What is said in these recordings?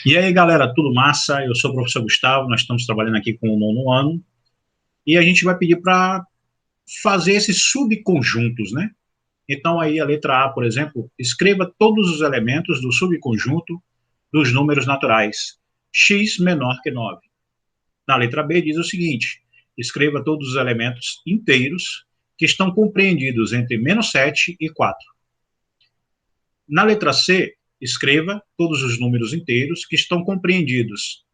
E aí, galera, tudo massa? Eu sou o professor Gustavo, nós estamos trabalhando aqui com o nono ano, e a gente vai pedir para fazer esses subconjuntos, né? Então, aí, a letra A, por exemplo, escreva todos os elementos do subconjunto dos números naturais, x menor que 9. Na letra B, diz o seguinte, escreva todos os elementos inteiros que estão compreendidos entre -7 e 4. Na letra C, escreva todos os números inteiros que estão compreendidos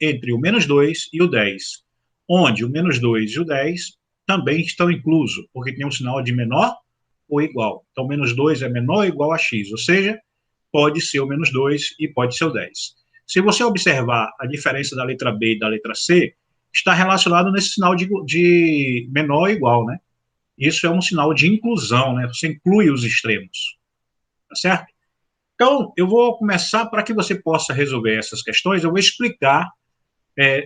entre o -2 e o 10, onde o -2 e o 10 também estão inclusos, porque tem um sinal de menor ou igual. Então, -2 é menor ou igual a x, ou seja, pode ser o -2 e pode ser o 10. Se você observar a diferença da letra B e da letra C, está relacionado nesse sinal de menor ou igual, né? Isso é um sinal de inclusão, né? Você inclui os extremos, tá certo? Então, eu vou começar, para que você possa resolver essas questões, eu vou explicar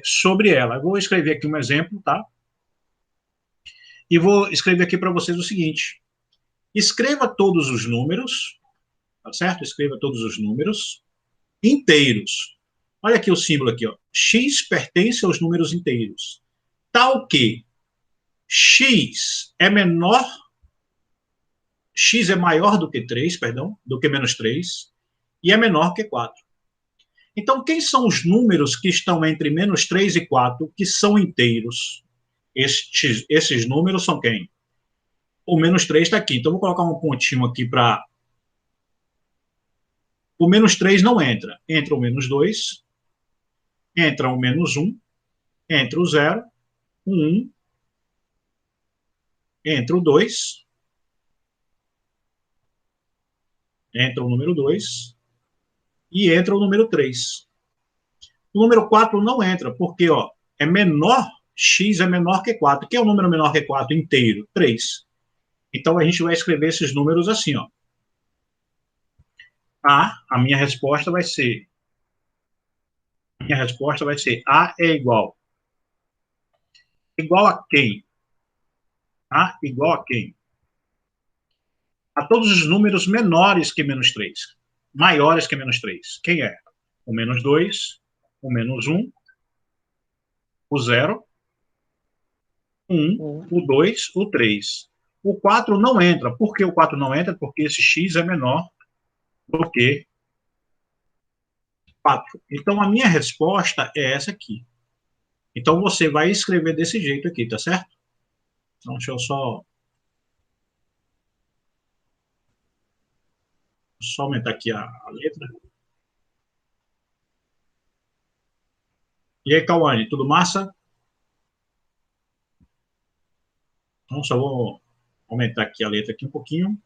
sobre ela. Eu vou escrever aqui um exemplo, tá? E vou escrever aqui para vocês o seguinte: escreva todos os números, tá certo? Escreva todos os números inteiros. Olha aqui o símbolo aqui, ó. X pertence aos números inteiros. Tal que x é maior do que 3, perdão, do que -3, e é menor que 4. Então, quem são os números que estão entre -3 e 4 que são inteiros? Esses números são quem? O -3 está aqui. Então, vou colocar um pontinho aqui para... O -3 não entra. Entra o -2, entra o -1, entra o 0, o 1, entra o 2, entra o número 2 e entra o número 3. O número 4 não entra, porque ó, é menor, x é menor que 4. Que é o número menor que 4 inteiro? 3. Então, a gente vai escrever esses números assim, ó. A minha resposta vai ser... A é igual. Igual a quem? A igual a quem? A todos os números menores que -3. Maiores que -3. Quem é? O -2, o -1, o 0, o 1, o 2, o 3. O 4 não entra. Por que o 4 não entra? Porque esse x é menor do que 4. Então, a minha resposta é essa aqui. Então, você vai escrever desse jeito aqui, tá certo? Então, deixa eu só aumentar aqui a letra. E aí, Cauane, tudo massa? Então, só vou aumentar aqui a letra aqui um pouquinho,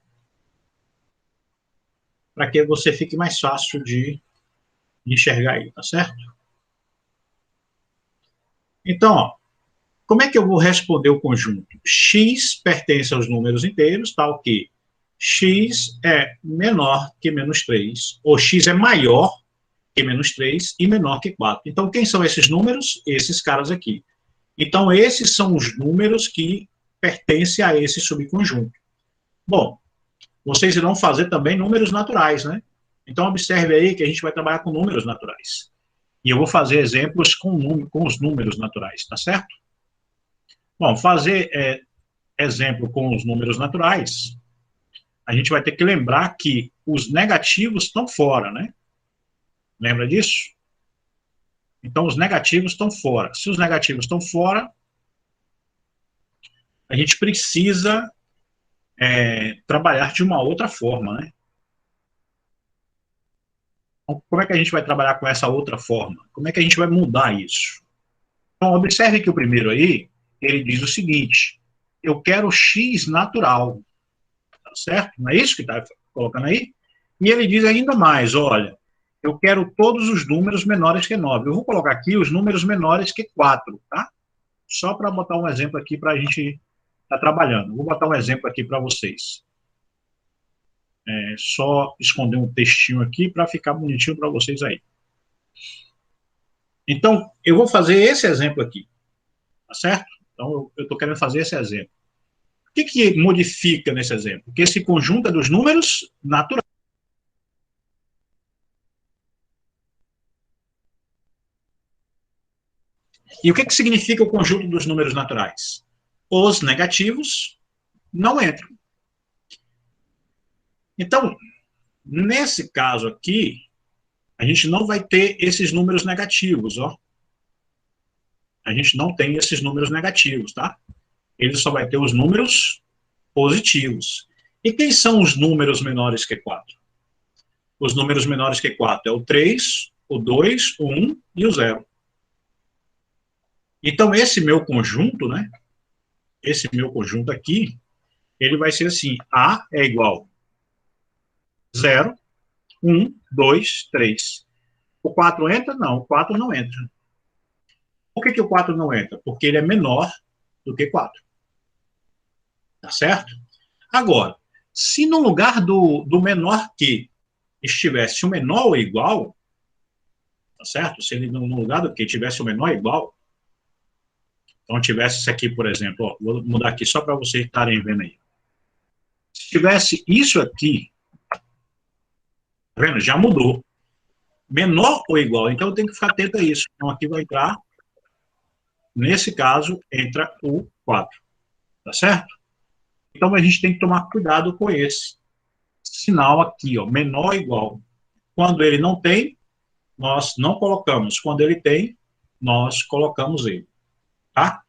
para que você fique mais fácil de enxergar aí, tá certo? Então, ó, como é que eu vou responder o conjunto? X pertence aos números inteiros, tal que x é menor que -3, ou x é maior que -3 e menor que 4. Então, quem são esses números? Esses caras aqui. Então, esses são os números que pertencem a esse subconjunto. Bom, vocês irão fazer também números naturais, né? Então, observe aí que a gente vai trabalhar com números naturais. E eu vou fazer exemplos com os números naturais, tá certo? Bom, fazer exemplo com os números naturais, a gente vai ter que lembrar que os negativos estão fora, né? Lembra disso? Então, os negativos estão fora. Se os negativos estão fora, a gente precisa trabalhar de uma outra forma, né? Então, como é que a gente vai trabalhar com essa outra forma? Como é que a gente vai mudar isso? Então, observe que o primeiro aí, ele diz o seguinte: eu quero x natural, tá certo? Não é isso que está colocando aí? E ele diz ainda mais, olha, eu quero todos os números menores que 9. Eu vou colocar aqui os números menores que 4, tá? Só para botar um exemplo aqui para a gente estar trabalhando. Vou botar um exemplo aqui para vocês. Só esconder um textinho aqui para ficar bonitinho para vocês aí. Então, eu vou fazer esse exemplo aqui, tá certo? Então, eu estou querendo fazer esse exemplo. O que modifica nesse exemplo? Que esse conjunto é dos números naturais. E o que significa o conjunto dos números naturais? Os negativos não entram. Então, nesse caso aqui, a gente não vai ter esses números negativos, ó. A gente não tem esses números negativos, tá? Ele só vai ter os números positivos. E quem são os números menores que 4? Os números menores que 4 é o 3, o 2, o 1 e o 0. Então, esse meu conjunto, né? Esse meu conjunto aqui, ele vai ser assim, A é igual 0, 1, 2, 3. O 4 entra? Não, o 4 não entra. Por que o 4 não entra? Porque ele é menor do que 4. Tá certo? Agora, se no lugar do menor que estivesse o menor ou igual, tá certo? Se ele no lugar do que tivesse o menor ou igual, então tivesse isso aqui, por exemplo, ó, vou mudar aqui só para vocês estarem vendo aí. Se tivesse isso aqui, tá vendo? Já mudou. Menor ou igual, então eu tenho que ficar atento a isso. Então aqui vai entrar, nesse caso, entra o 4, tá certo? Então a gente tem que tomar cuidado com esse sinal aqui, ó, menor ou igual. Quando ele não tem, nós não colocamos. Quando ele tem, nós colocamos ele, tá?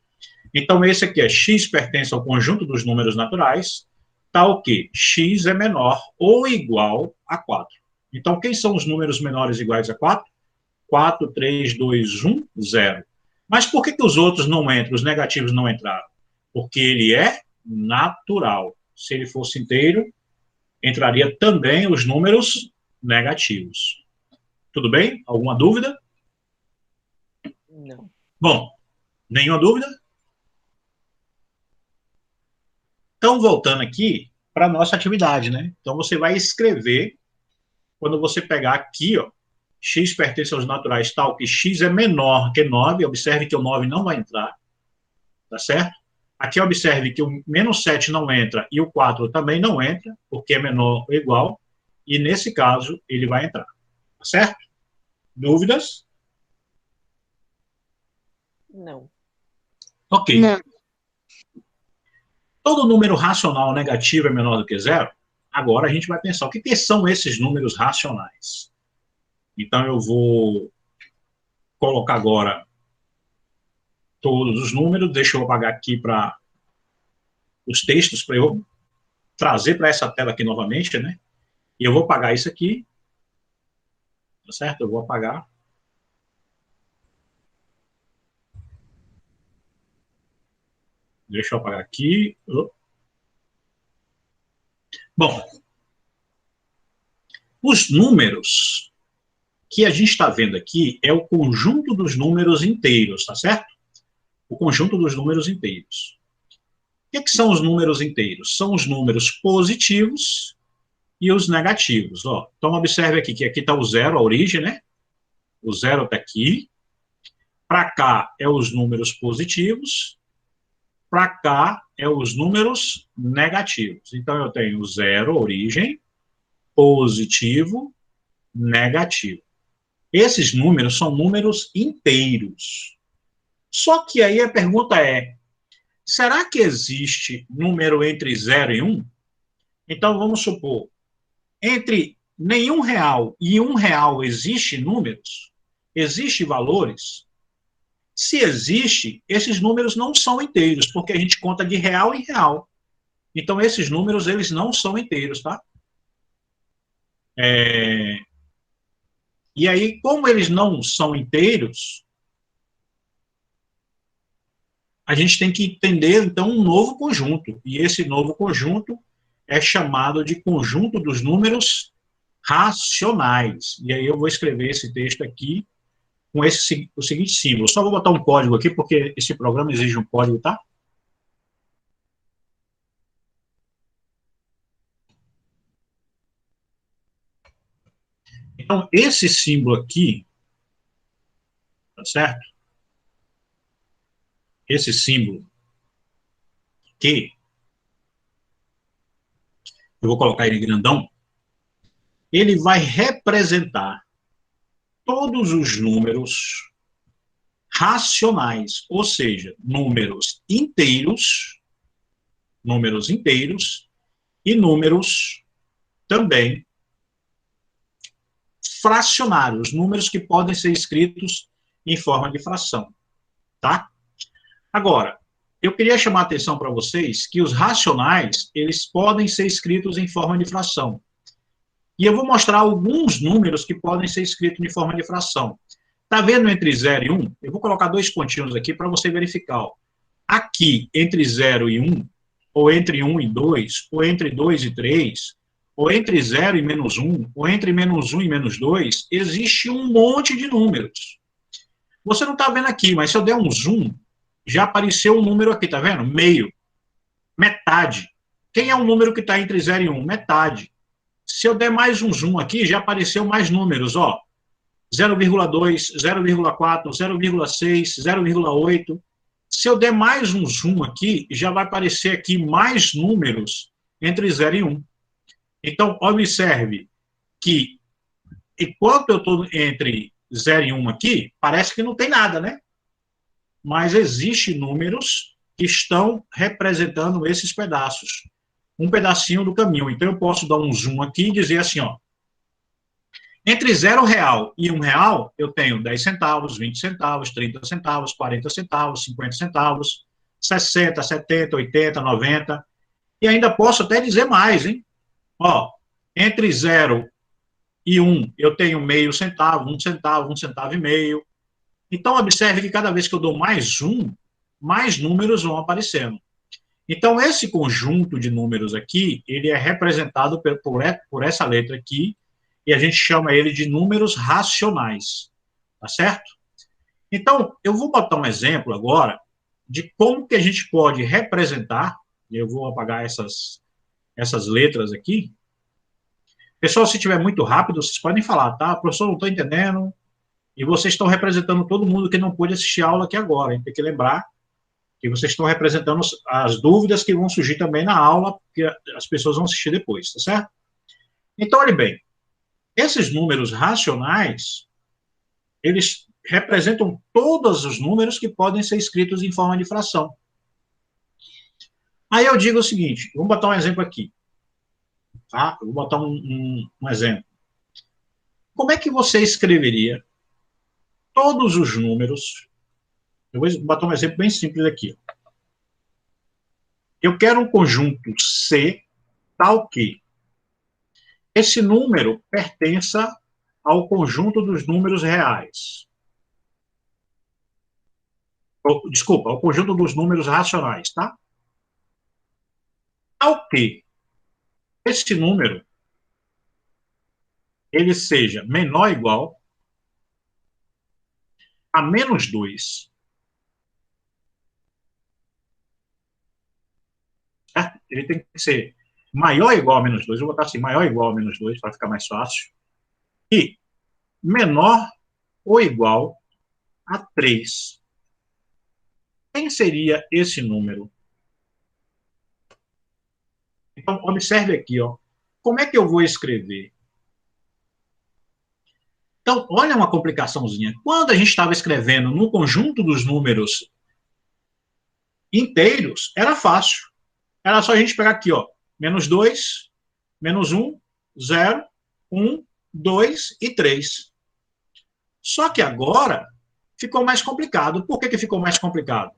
Então, esse aqui é x pertence ao conjunto dos números naturais, tal que x é menor ou igual a 4. Então, quem são os números menores iguais a 4? 4, 3, 2, 1, 0. Mas por que os outros não entram, os negativos não entraram? Porque ele é natural. Se ele fosse inteiro, entraria também os números negativos. Tudo bem? Alguma dúvida? Não. Bom, nenhuma dúvida? Então, voltando aqui para a nossa atividade, né? Então, você vai escrever, quando você pegar aqui, ó, x pertence aos naturais tal que x é menor que 9, observe que o 9 não vai entrar, tá certo? Aqui observe que o menos 7 não entra e o 4 também não entra, porque é menor ou igual, e nesse caso ele vai entrar, tá certo? Dúvidas? Não. Ok. Não. Todo número racional negativo é menor do que zero? Agora a gente vai pensar, o que são esses números racionais? Então eu vou colocar agora todos os números, deixa eu apagar aqui para os textos, para eu trazer para essa tela aqui novamente, né? E eu vou apagar isso aqui, tá certo? Eu vou apagar. Deixa eu apagar aqui. Bom, os números que a gente está vendo aqui é o conjunto dos números inteiros, tá certo? O conjunto dos números inteiros. O que são os números inteiros? São os números positivos e os negativos. Ó. Então, observe aqui que aqui está o zero, a origem, né? O zero está aqui. Para cá é os números positivos. Para cá é os números negativos. Então, eu tenho zero, origem, positivo, negativo. Esses números são números inteiros. Só que aí a pergunta é, será que existe número entre 0 e 1? Então, vamos supor, entre nenhum real e R$ 1 existe números? Existe valores? Se existe, esses números não são inteiros, porque a gente conta de real em real. Então, esses números, eles não são inteiros, tá? E aí, como eles não são inteiros, a gente tem que entender, então, um novo conjunto. E esse novo conjunto é chamado de conjunto dos números racionais. E aí eu vou escrever esse texto aqui com o seguinte símbolo. Só vou botar um código aqui, porque esse programa exige um código, tá? Então, esse símbolo aqui, tá certo? Esse símbolo que eu vou colocar ele grandão, ele vai representar todos os números racionais, ou seja, números inteiros e números também fracionários, números que podem ser escritos em forma de fração, tá? Agora, eu queria chamar a atenção para vocês que os racionais, eles podem ser escritos em forma de fração. E eu vou mostrar alguns números que podem ser escritos em forma de fração. Está vendo entre 0 e 1? Eu vou colocar dois pontinhos aqui para você verificar. Ó. Aqui, entre 0 e 1, ou entre 1 e 2, ou entre 2 e 3, ou entre 0 e menos 1, ou entre menos 1 e menos 2, existe um monte de números. Você não está vendo aqui, mas se eu der um zoom, já apareceu um número aqui, tá vendo? Meio, metade. Quem é o número que está entre 0 e 1? Metade. Se eu der mais um zoom aqui, já apareceu mais números, ó. 0,2, 0,4, 0,6, 0,8. Se eu der mais um zoom aqui, já vai aparecer aqui mais números entre 0 e 1. Então, observe que enquanto eu estou entre 0 e 1 aqui, parece que não tem nada, né? Mas existem números que estão representando esses pedaços. Um pedacinho do caminho. Então, eu posso dar um zoom aqui e dizer assim, ó. Entre R$0 e R$1, eu tenho 10 centavos, 20 centavos, 30 centavos, 40 centavos, 50 centavos, 60, 70, 80, 90. E ainda posso até dizer mais, hein? Ó, entre 0 e 1, eu tenho meio centavo, 1 centavo e meio. Então, observe que cada vez que eu dou mais um, mais números vão aparecendo. Então, esse conjunto de números aqui, ele é representado por essa letra aqui, e a gente chama ele de números racionais, tá certo? Então, eu vou botar um exemplo agora de como que a gente pode representar, e eu vou apagar essas letras aqui. Pessoal, se estiver muito rápido, vocês podem falar, tá? Professor, não estou entendendo, e vocês estão representando todo mundo que não pôde assistir a aula aqui agora, hein? Tem que lembrar que vocês estão representando as dúvidas que vão surgir também na aula, que as pessoas vão assistir depois, tá certo? Então, olhe bem, esses números racionais, eles representam todos os números que podem ser escritos em forma de fração. Aí eu digo o seguinte, vamos botar um exemplo aqui, tá? Eu vou botar um exemplo. Como é que você escreveria todos os números? Eu vou botar um exemplo bem simples aqui. Eu quero um conjunto C tal que esse número pertença ao conjunto dos números reais. Desculpa, ao conjunto dos números racionais, tá? Tal que esse número ele seja menor ou igual a menos 2. Certo? Ele tem que ser maior ou igual a menos 2. Eu vou botar assim, maior ou igual a menos 2, para ficar mais fácil. E menor ou igual a 3. Quem seria esse número? Então, observe aqui, ó. Como é que eu vou escrever? Então, olha uma complicaçãozinha. Quando a gente estava escrevendo no conjunto dos números inteiros, era fácil. Era só a gente pegar aqui, ó. Menos 2, menos 1, 0, 1, 2 e 3. Só que agora ficou mais complicado. Por que ficou mais complicado?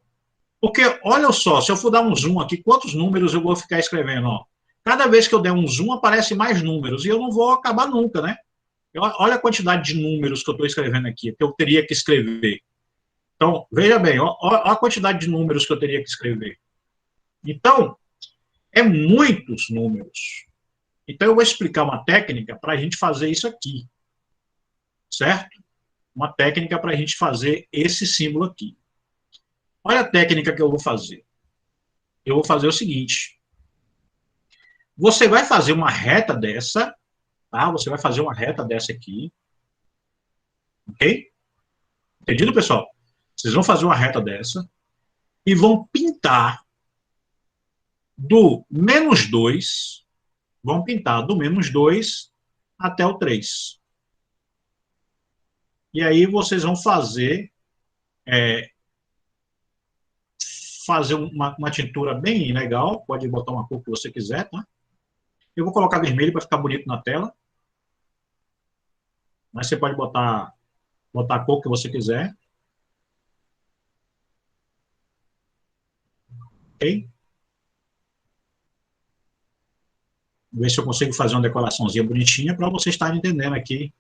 Porque, olha só, se eu for dar um zoom aqui, quantos números eu vou ficar escrevendo? Ó? Cada vez que eu der um zoom, aparece mais números. E eu não vou acabar nunca, né? Olha a quantidade de números que eu estou escrevendo aqui, que eu teria que escrever. Então, veja bem, olha a quantidade de números que eu teria que escrever. Então, é muitos números. Então, eu vou explicar uma técnica para a gente fazer isso aqui. Certo? Uma técnica para a gente fazer esse símbolo aqui. Olha a técnica que eu vou fazer. Eu vou fazer o seguinte. Você vai fazer uma reta dessa, tá? Você vai fazer uma reta dessa aqui. Ok? Entendido, pessoal? Vocês vão fazer uma reta dessa e vão pintar do menos 2, vão pintar do menos 2 até o 3. E aí vocês vão fazer fazer uma tintura bem legal, pode botar uma cor que você quiser, tá? Eu vou colocar vermelho para ficar bonito na tela, mas você pode botar a cor que você quiser, ok? Ver se eu consigo fazer uma decoraçãozinha bonitinha para vocês estarem entendendo aqui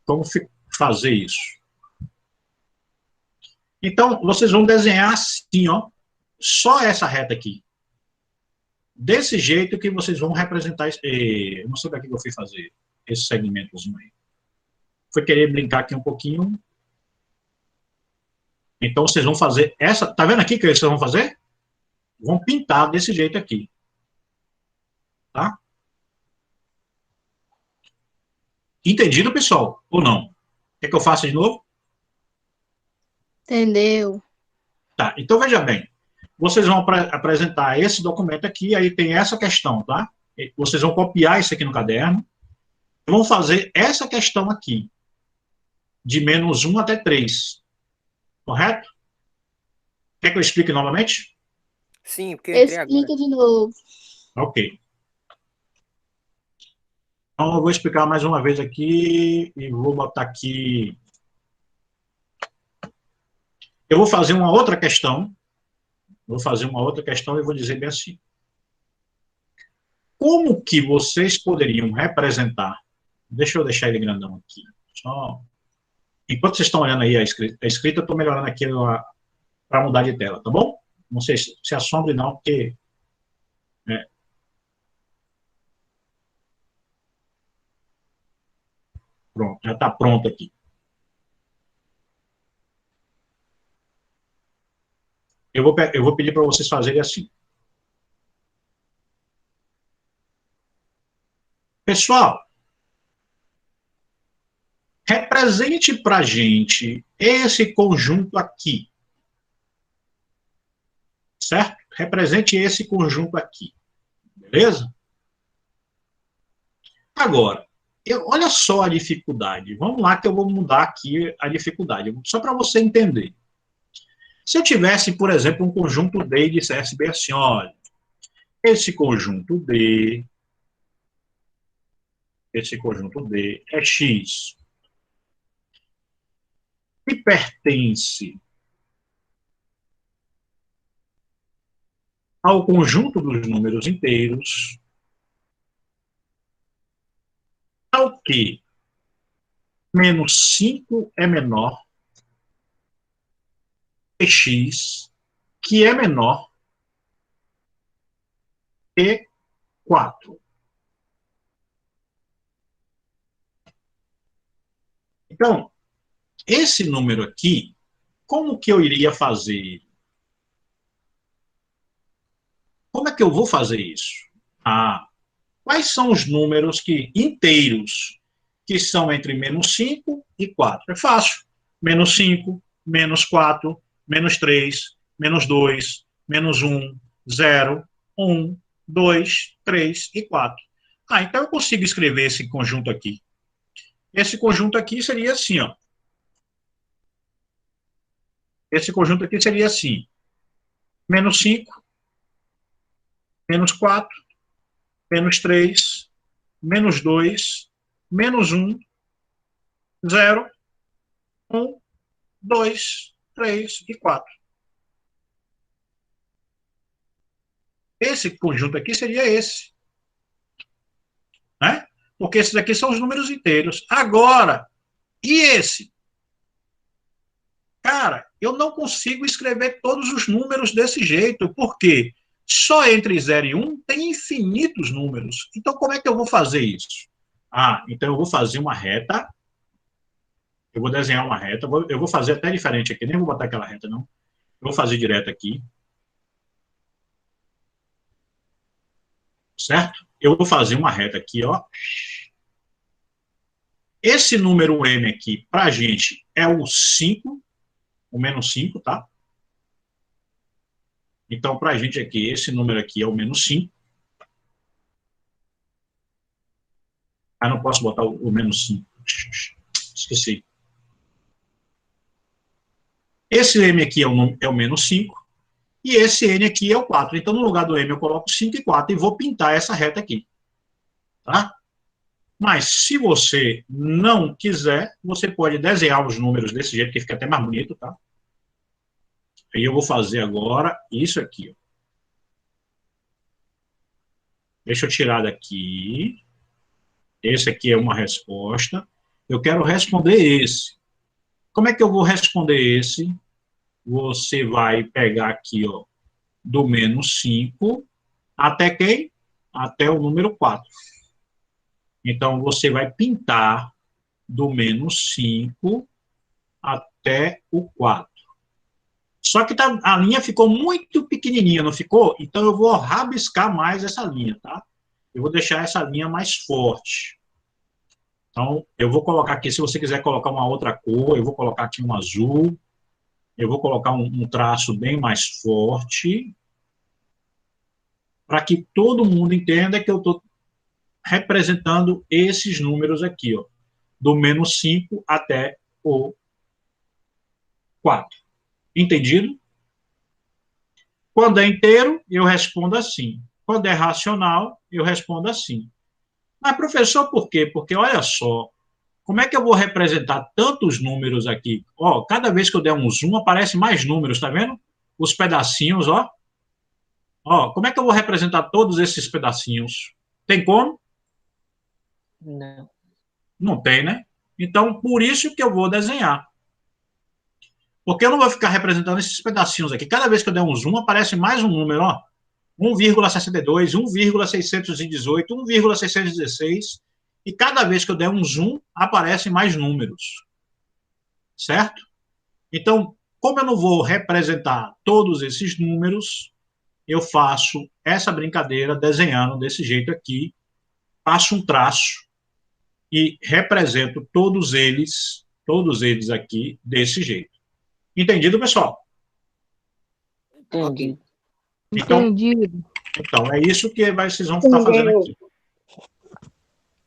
como fazer isso. Então, vocês vão desenhar assim, ó, só essa reta aqui. Desse jeito que vocês vão representar. Eu não sei para que eu fui fazer esse segmentozinho aí. Foi querer brincar aqui um pouquinho. Então, vocês vão fazer essa. Tá vendo aqui que vocês vão fazer? Vão pintar desse jeito aqui. Tá? Entendido, pessoal? Ou não? Quer que eu faça de novo? Entendeu? Tá, então veja bem. Vocês vão apresentar esse documento aqui, aí tem essa questão, tá? Vocês vão copiar isso aqui no caderno, vão fazer essa questão aqui, de -1 até 3, correto? Quer que eu explique novamente? Sim, porque eu entrei agora. Explica de novo. Ok. Então eu vou explicar mais uma vez aqui e vou botar aqui. Eu vou fazer uma outra questão. Vou fazer uma outra questão e vou dizer bem assim. Como que vocês poderiam representar? Deixa eu deixar ele grandão aqui. Só... Enquanto vocês estão olhando aí a escrita, eu estou melhorando aqui para mudar de tela, tá bom? Não sei se assombre não, porque... Né, pronto, já está pronto aqui. Eu vou pedir para vocês fazerem assim. Pessoal, represente para a gente esse conjunto aqui. Certo? Represente esse conjunto aqui. Beleza? Agora, olha só a dificuldade. Vamos lá que eu vou mudar aqui a dificuldade, só para você entender. Se eu tivesse, por exemplo, um conjunto D e dissesse bem assim, olha, esse conjunto D é X e pertence ao conjunto dos números inteiros, ao que -5 é menor que X, que é menor que 4. Então, esse número aqui, como que eu iria fazer? Como é que eu vou fazer isso? Ah, quais são os números inteiros que são entre -5 e 4? É fácil. -5, -4, -3, -2, -1, 0, 1, 2, 3 e 4. Ah, então eu consigo escrever esse conjunto aqui. Esse conjunto aqui seria assim, ó. Esse conjunto aqui seria assim: -5, -4, -3, -2, -1, 0, 1, 2, 3 e 4. Esse conjunto aqui seria esse. Né? Porque esses aqui são os números inteiros. Agora, e esse? Cara, eu não consigo escrever todos os números desse jeito, porque só entre 0 e 1 tem infinitos números. Então, como é que eu vou fazer isso? Ah, então eu vou fazer uma reta. Eu vou desenhar uma reta. Eu vou fazer até diferente aqui. Nem vou botar aquela reta, não. Eu vou fazer direto aqui. Certo? Eu vou fazer uma reta aqui, ó. Esse número M aqui, para a gente, é o 5, o -5, tá? Então, para a gente aqui, esse número aqui é o -5. Ah, não posso botar o -5. Esqueci. Esse M aqui é o menos 5, e esse N aqui é o 4. Então, no lugar do M, eu coloco 5 e 4 e vou pintar essa reta aqui. Tá? Mas, se você não quiser, você pode desenhar os números desse jeito, que fica até mais bonito, tá? Aí eu vou fazer agora isso aqui. Ó. Deixa eu tirar daqui. Esse aqui é uma resposta. Eu quero responder esse. Como é que eu vou responder esse? Você vai pegar aqui, ó, do menos 5 até quem? Até o número 4. Então, você vai pintar do menos 5 até o 4. Só que a linha ficou muito pequenininha, não ficou? Então, eu vou rabiscar mais essa linha, tá? Eu vou deixar essa linha mais forte. Então, eu vou colocar aqui, se você quiser colocar uma outra cor, eu vou colocar aqui um azul, eu vou colocar um traço bem mais forte, para que todo mundo entenda que eu estou representando esses números aqui, ó, do menos 5 até o 4. Entendido? Quando é inteiro, eu respondo assim. Quando é racional, eu respondo assim. Mas, professor, por quê? Porque, olha só, como é que eu vou representar tantos números aqui? Ó, cada vez que eu der um zoom, aparece mais números, tá vendo? Os pedacinhos, ó. Ó, como é que eu vou representar todos esses pedacinhos? Tem como? Não. Não tem, né? Então, por isso que eu vou desenhar. Porque eu não vou ficar representando esses pedacinhos aqui. Cada vez que eu der um zoom, aparece mais um número, ó. 1,62, 1,618, 1,616. E cada vez que eu der um zoom, aparecem mais números. Certo? Então, como eu não vou representar todos esses números, eu faço essa brincadeira desenhando desse jeito aqui, passo um traço e represento todos eles aqui desse jeito. Entendido, pessoal? Entendi. Então, Entendido. então é isso que vocês vão estar fazendo aqui.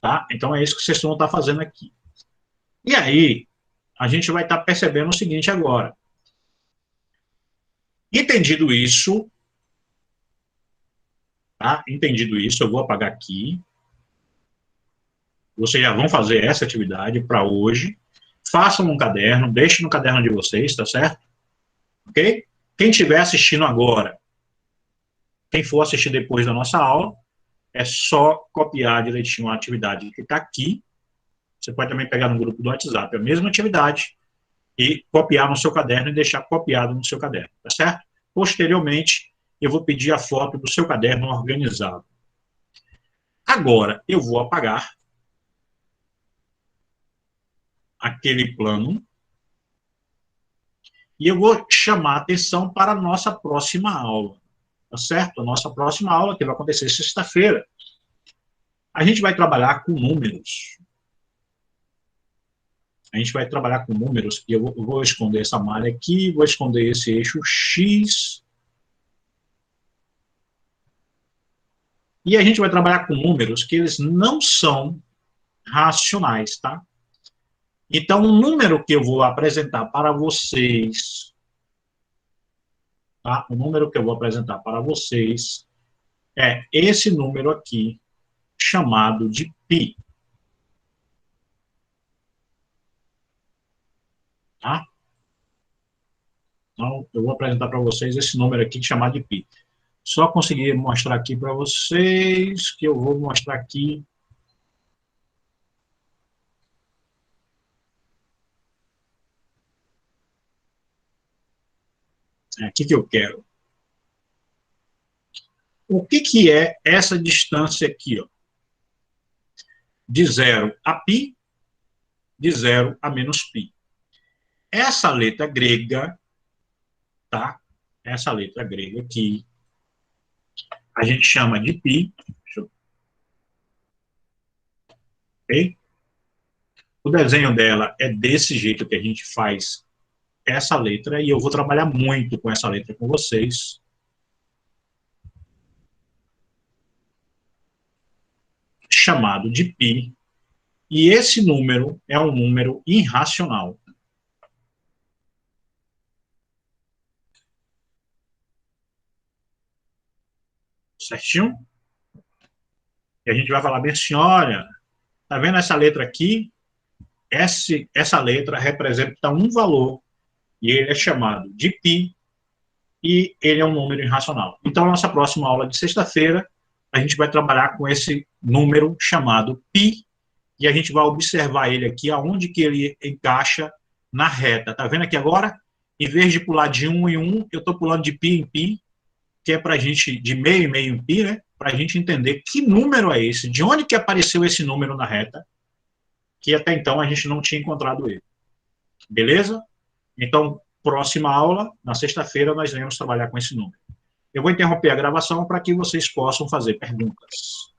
Tá? Então, é isso que vocês vão estar fazendo aqui. E aí, a gente vai estar percebendo o seguinte agora. Entendido isso, tá? Entendido isso, eu vou apagar aqui. Vocês já vão fazer essa atividade para hoje. Façam um caderno, deixem no caderno de vocês, tá certo? Ok? Quem estiver assistindo agora, quem for assistir depois da nossa aula, é só copiar direitinho a atividade que está aqui. Você pode também pegar no grupo do WhatsApp a mesma atividade e copiar no seu caderno e deixar copiado no seu caderno, tá certo? Posteriormente, eu vou pedir a foto do seu caderno organizado. Agora, eu vou apagar aquele plano e eu vou chamar a atenção para a nossa próxima aula, tá certo? A nossa próxima aula, que vai acontecer sexta-feira, a gente vai trabalhar com números. A gente vai trabalhar com números, e eu vou esconder essa malha aqui, vou esconder esse eixo X. E a gente vai trabalhar com números que eles não são racionais, tá? Então, o número que eu vou apresentar para vocês, tá? O número que eu vou apresentar para vocês é esse número aqui, chamado de π. Tá? Então, eu vou apresentar para vocês esse número aqui chamado de π. Só conseguir mostrar aqui para vocês, que eu vou mostrar aqui. É aqui que eu quero. O que é essa distância aqui, ó? De 0 a π, de 0 a menos π. Essa letra grega, tá? Essa letra grega aqui, a gente chama de π. Ok? O desenho dela é desse jeito que a gente faz essa letra, e eu vou trabalhar muito com essa letra com vocês. Chamado de π. E esse número é um número irracional. certinho? E a gente vai falar bem assim, olha, tá vendo essa letra aqui? Essa letra representa um valor, e ele é chamado de π, e ele é um número irracional. Então, nossa próxima aula de sexta-feira, a gente vai trabalhar com esse número chamado π, e a gente vai observar ele aqui, aonde que ele encaixa na reta. Tá vendo aqui agora? Em vez de pular de 1 em 1, eu estou pulando de π em π, que é para a gente, de meio em meio em π, né? Para a gente entender que número é esse, de onde que apareceu esse número na reta, que até então a gente não tinha encontrado ele. Beleza? Então, próxima aula, na sexta-feira, nós iremos trabalhar com esse número. Eu vou interromper a gravação para que vocês possam fazer perguntas.